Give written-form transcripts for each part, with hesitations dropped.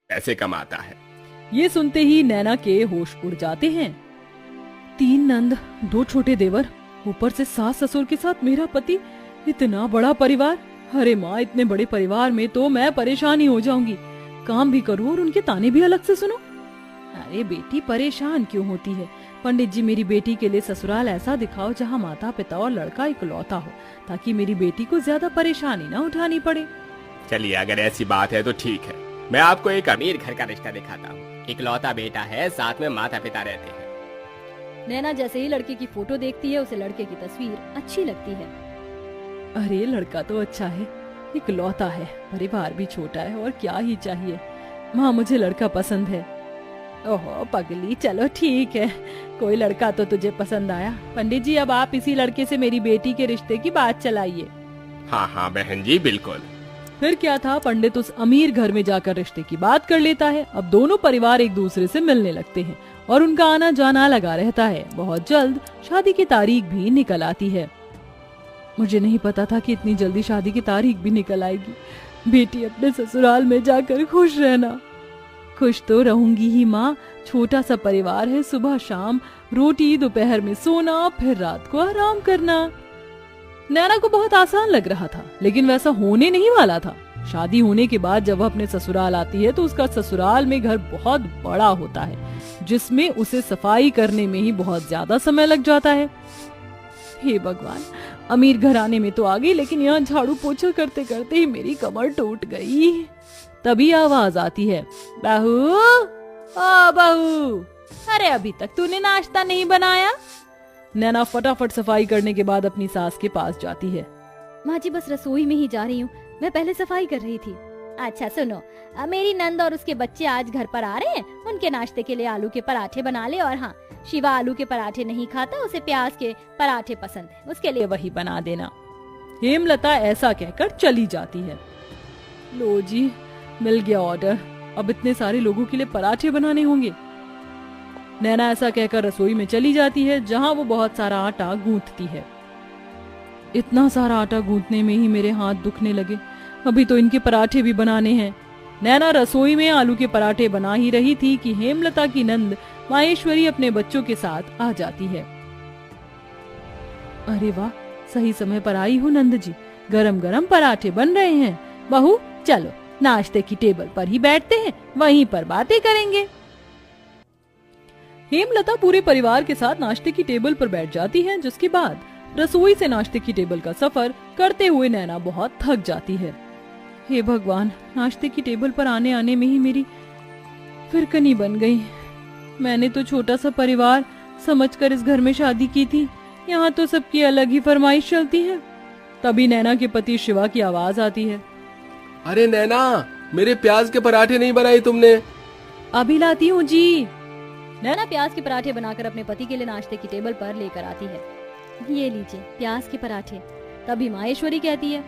पैसे कमाता है। ये सुनते ही नैना के होश उड़ जाते हैं। 3 नंद, 2 छोटे देवर, ऊपर से सास ससुर के साथ मेरा पति, इतना बड़ा परिवार। अरे माँ, इतने बड़े परिवार में तो मैं परेशान ही हो जाऊंगी। काम भी करूँ और उनके ताने भी अलग से सुनो। अरे बेटी, परेशान क्यों होती है? पंडित जी, मेरी बेटी के लिए ससुराल ऐसा दिखाओ जहाँ माता पिता और लड़का इकलौता हो, ताकि मेरी बेटी को ज्यादा परेशानी न उठानी पड़े। चलिए, अगर ऐसी बात है तो ठीक है, मैं आपको एक अमीर घर का रिश्ता दिखाता हूँ। इकलौता बेटा है, साथ में माता पिता रहते हैं। नैना जैसे ही लड़के की फोटो देखती है, उसे लड़के की तस्वीर अच्छी लगती है। अरे लड़का तो अच्छा है, इकलौता है, परिवार भी छोटा है, और क्या ही चाहिए। माँ, मुझे लड़का पसंद है। ओहो पगली, चलो ठीक है, कोई लड़का तो तुझे पसंद आया। पंडित जी, अब आप इसी लड़के से मेरी बेटी के रिश्ते की बात चलाइए। हाँ हाँ बहन जी, बिल्कुल। फिर क्या था, पंडित उस अमीर घर में जाकर रिश्ते की बात कर लेता है। अब दोनों परिवार एक दूसरे से मिलने लगते हैं और उनका आना जाना लगा रहता है। बहुत जल्द शादी की तारीख भी निकल आती है। मुझे नहीं पता था कि इतनी जल्दी शादी की तारीख भी निकल आएगी। बेटी, अपने ससुराल में जाकर खुश रहना। खुश तो रहूंगी ही माँ, छोटा सा परिवार है, सुबह शाम रोटी, दोपहर में सोना, फिर रात को आराम करना। नैना को बहुत आसान लग रहा था, लेकिन वैसा होने नहीं वाला था। शादी होने के बाद जब वह अपने ससुराल आती है तो उसका ससुराल में घर बहुत बड़ा होता है, जिसमें उसे सफाई करने में ही बहुत ज्यादा समय लग जाता है। हे भगवान, अमीर घराने में तो आ गई, लेकिन यहाँ झाड़ू पोछा करते करते ही मेरी कमर टूट गई। तभी आवाज आती है, बहू, ओ बहू, अरे अभी तक तूने नाश्ता नहीं बनाया? नैना फटाफट सफाई करने के बाद अपनी सास के पास जाती है। माँ जी, बस रसोई में ही जा रही हूँ, मैं पहले सफाई कर रही थी। अच्छा सुनो, मेरी नंद और उसके बच्चे आज घर पर आ रहे हैं, उनके नाश्ते के लिए आलू के पराठे बना ले। और हाँ, शिवा आलू के पराठे नहीं खाता, उसे प्याज के पराठे पसंद है, उसके लिए वही बना देना। हेमलता ऐसा कहकर चली जाती है। लो जी, मिल गया ऑर्डर, अब इतने सारे लोगों के लिए पराठे बनाने होंगे। नैना ऐसा कहकर रसोई में चली जाती है, जहां वो बहुत सारा आटा गूंथती है। इतना सारा आटा गूंथने में ही मेरे हाथ दुखने लगे, अभी तो इनके पराठे भी बनाने हैं। नैना रसोई में आलू के पराठे बना ही रही थी कि हेमलता की नंद माहेश्वरी अपने बच्चों के साथ आ जाती है। अरे वाह, सही समय पर आई हूँ नंद जी, गरम गरम पराठे बन रहे हैं। बहू, चलो नाश्ते की टेबल पर ही बैठते हैं, वहीं पर बातें करेंगे। हेमलता पूरे परिवार के साथ नाश्ते की टेबल पर बैठ जाती है, जिसके बाद रसोई से नाश्ते की टेबल का सफर करते हुए नैना बहुत थक जाती है। हे भगवान, नाश्ते की टेबल पर आने आने में ही मेरी फिरकनी बन गई। मैंने तो छोटा सा परिवार समझकर इस घर में शादी की थी, यहाँ तो सबकी अलग ही फरमाइश चलती है। तभी नैना के पति शिवा की आवाज आती है। अरे नैना, मेरे प्याज के पराठे नहीं बनाए तुमने? अभी लाती हूँ जी। नैना प्याज के पराठे बनाकर अपने पति के लिए नाश्ते की टेबल पर लेकर आती है। ये लीजिए प्याज के पराठे। तभी माहेश्वरी कहती है,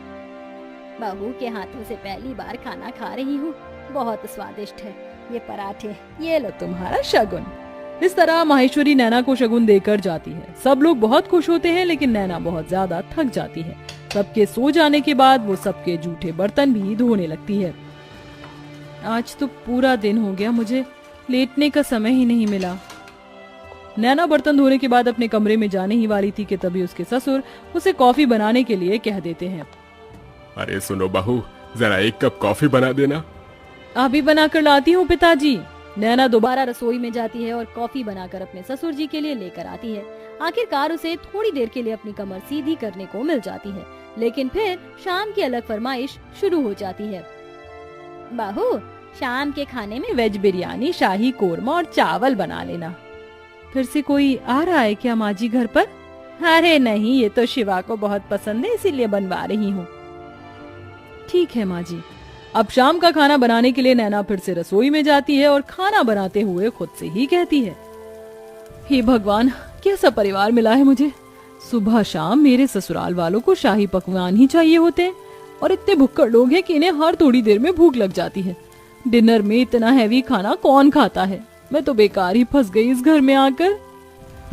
बहू के हाथों से पहली बार खाना खा रही हूँ, बहुत स्वादिष्ट है ये पराठे, ये लो तुम्हारा शगुन। इस तरह माहेश्वरी नैना को शगुन देकर जाती है। सब लोग बहुत खुश होते हैं, लेकिन नैना बहुत ज्यादा थक जाती है। सबके सो जाने के बाद वो सबके जूठे बर्तन भी धोने लगती है। आज तो पूरा दिन हो गया, मुझे लेटने का समय ही नहीं मिला। नैना बर्तन धोने के बाद अपने कमरे में जाने ही वाली थी कि तभी उसके ससुर उसे कॉफी बनाने के लिए कह देते हैं। अरे सुनो बहू, जरा एक कप कॉफी बना देना। अभी बनाकर लाती हूँ पिताजी। नैना दोबारा रसोई में जाती है और कॉफी बनाकर अपने ससुर जी के लिए लेकर आती है। आखिरकार उसे थोड़ी देर के लिए अपनी कमर सीधी करने को मिल जाती है, लेकिन फिर शाम की अलग फरमाइश शुरू हो जाती है। बहू, शाम के खाने में वेज बिरयानी, शाही कोरमा और चावल बना लेना। फिर से कोई आ रहा है क्या माँ जी घर पर? अरे नहीं, ये तो शिवा को बहुत पसंद है, इसीलिए बनवा रही हूँ। ठीक है माँ जी। अब शाम का खाना बनाने के लिए नैना फिर से रसोई में जाती है और खाना बनाते हुए खुद से ही कहती है, हे भगवान, कैसा परिवार मिला है मुझे। सुबह शाम मेरे ससुराल वालों को शाही पकवान ही चाहिए होते हैं, और इतने भुक्कड़ लोग हैं कि इन्हें हर थोड़ी देर में भूख लग जाती है। डिनर में इतना हैवी खाना कौन खाता है? मैं तो बेकार ही फंस गई इस घर में आकर।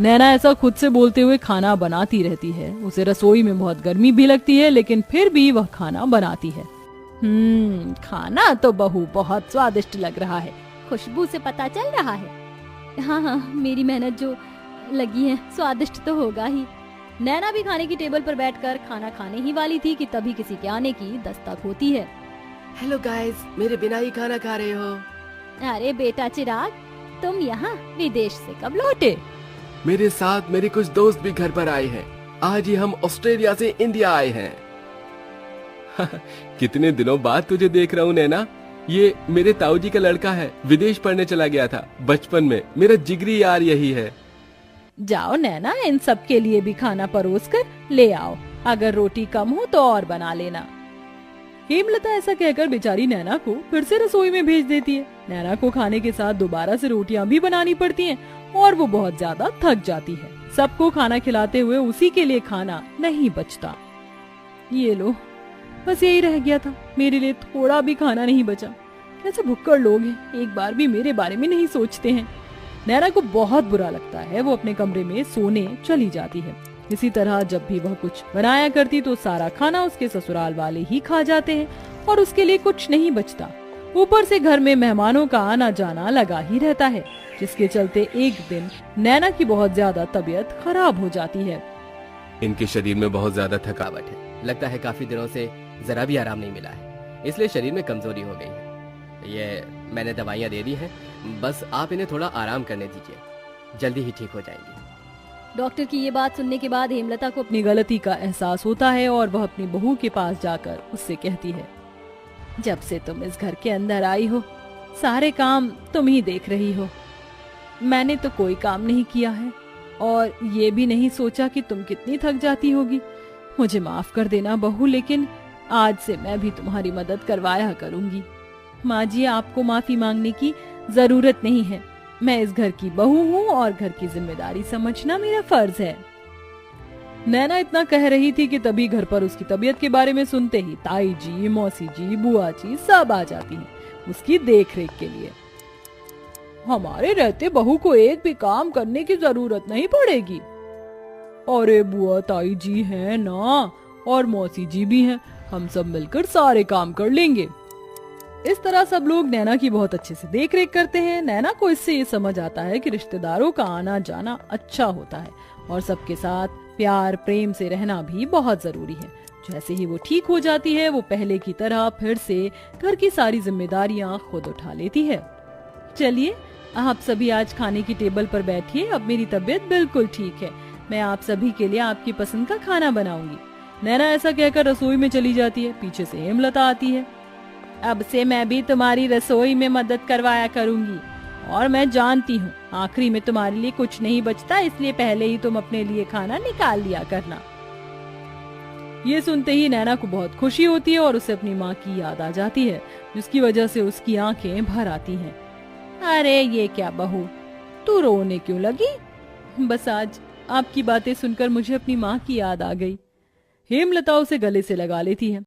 नैना ऐसा खुद से बोलते हुए खाना बनाती रहती है। उसे रसोई में बहुत गर्मी भी लगती है, लेकिन फिर भी वह खाना बनाती है। खाना तो बहू बहुत स्वादिष्ट लग रहा है। खुशबू से पता चल रहा है। हाँ हाँ, मेरी मेहनत जो लगी है, स्वादिष्ट तो होगा ही। नैना भी खाने की टेबल पर बैठकर खाना खाने ही वाली थी कि तभी किसी के आने की दस्तक होती है। हेलो गाइस, मेरे बिना ही खाना खा रहे हो? अरे बेटा चिराग, तुम यहाँ विदेश से कब लौटे? मेरे साथ मेरे कुछ दोस्त भी घर पर आए हैं। आज ही हम ऑस्ट्रेलिया से इंडिया आए हैं। कितने दिनों बाद तुझे देख रहा हूँ नैना। ये मेरे ताऊ जी का लड़का है, विदेश पढ़ने चला गया था बचपन में। मेरा जिगरी यार यही है। जाओ नैना, इन सब के लिए भी खाना परोस कर ले आओ। अगर रोटी कम हो तो और बना लेना। हेमलता ऐसा कहकर बेचारी नैना को फिर से रसोई में भेज देती है। नैना को खाने के साथ दोबारा से रोटियां भी बनानी पड़ती हैं और वो बहुत ज्यादा थक जाती है। सबको खाना खिलाते हुए उसी के लिए खाना नहीं बचता। ये लो, बस यही रह गया था, मेरे लिए थोड़ा भी खाना नहीं बचा। कैसे भुक्कड़ लोग हैं, एक बार भी मेरे बारे में नहीं सोचते हैं। नैना को बहुत बुरा लगता है। वो अपने कमरे में सोने चली जाती है। इसी तरह जब भी वह कुछ बनाया करती तो सारा खाना उसके ससुराल वाले ही खा जाते हैं और उसके लिए कुछ नहीं बचता। ऊपर से घर में मेहमानों का आना जाना लगा ही रहता है, जिसके चलते एक दिन नैना की बहुत ज्यादा तबीयत खराब हो जाती है। इनके शरीर में बहुत ज्यादा थकावट है। लगता है काफी दिनों से जरा भी आराम नहीं मिला है, इसलिए शरीर में कमजोरी हो गई है। ये मैंने दवाइयाँ दे दी हैं, बस आप इन्हें थोड़ा आराम करने दीजिए, जल्दी ही ठीक हो जाएंगी। डॉक्टर की ये बात सुनने के बाद हेमलता को अपनी गलती का एहसास होता है और वह अपनी बहू के पास जाकर उससे कहती है, जब से तुम इस घर के अंदर आई हो सारे काम तुम ही देख रही हो। मैंने तो कोई काम नहीं किया है और ये भी नहीं सोचा कि तुम कितनी थक जाती होगी। मुझे माफ कर देना बहू, लेकिन आज से मैं भी तुम्हारी मदद करवाया करूंगी। माँ जी, आपको माफी मांगने की जरूरत नहीं है। मैं इस घर की बहू हूँ और घर की जिम्मेदारी समझना मेरा फर्ज है। नैना इतना कह रही थी कि तभी घर पर उसकी तबीयत के बारे में सुनते ही ताई जी, मौसी जी, बुआ जी सब आ जाती हैं उसकी देखरेख के लिए। हमारे रहते बहू को एक भी काम करने की जरूरत नहीं पड़ेगी। अरे बुआ ताई जी हैं ना, और मौसी जी भी हैं, हम सब मिलकर सारे काम कर लेंगे। इस तरह सब लोग नैना की बहुत अच्छे से देखरेख करते हैं। नैना को इससे ये समझ आता है कि रिश्तेदारों का आना जाना अच्छा होता है और सबके साथ प्यार प्रेम से रहना भी बहुत जरूरी है। जैसे ही वो ठीक हो जाती है, वो पहले की तरह फिर से घर की सारी जिम्मेदारियां खुद उठा लेती है। चलिए, आप सभी आज खाने की टेबल पर बैठिए। अब मेरी तबीयत बिल्कुल ठीक है। मैं आप सभी के लिए आपकी पसंद का खाना बनाऊंगी। नैना ऐसा कहकर रसोई में चली जाती है। पीछे से हेमलता आती है। अब से मैं भी तुम्हारी रसोई में मदद करवाया करूंगी और मैं जानती हूँ आखिरी में तुम्हारे लिए कुछ नहीं बचता, इसलिए पहले ही तुम अपने लिए खाना निकाल लिया करना। ये सुनते ही नैना को बहुत खुशी होती है और उसे अपनी माँ की याद आ जाती है, जिसकी वजह से उसकी आंखें भर आती हैं। अरे ये क्या बहू, तू रोने क्यों लगी? बस आज आपकी बातें सुनकर मुझे अपनी माँ की याद आ गई। हेमलता उसे गले से लगा लेती है।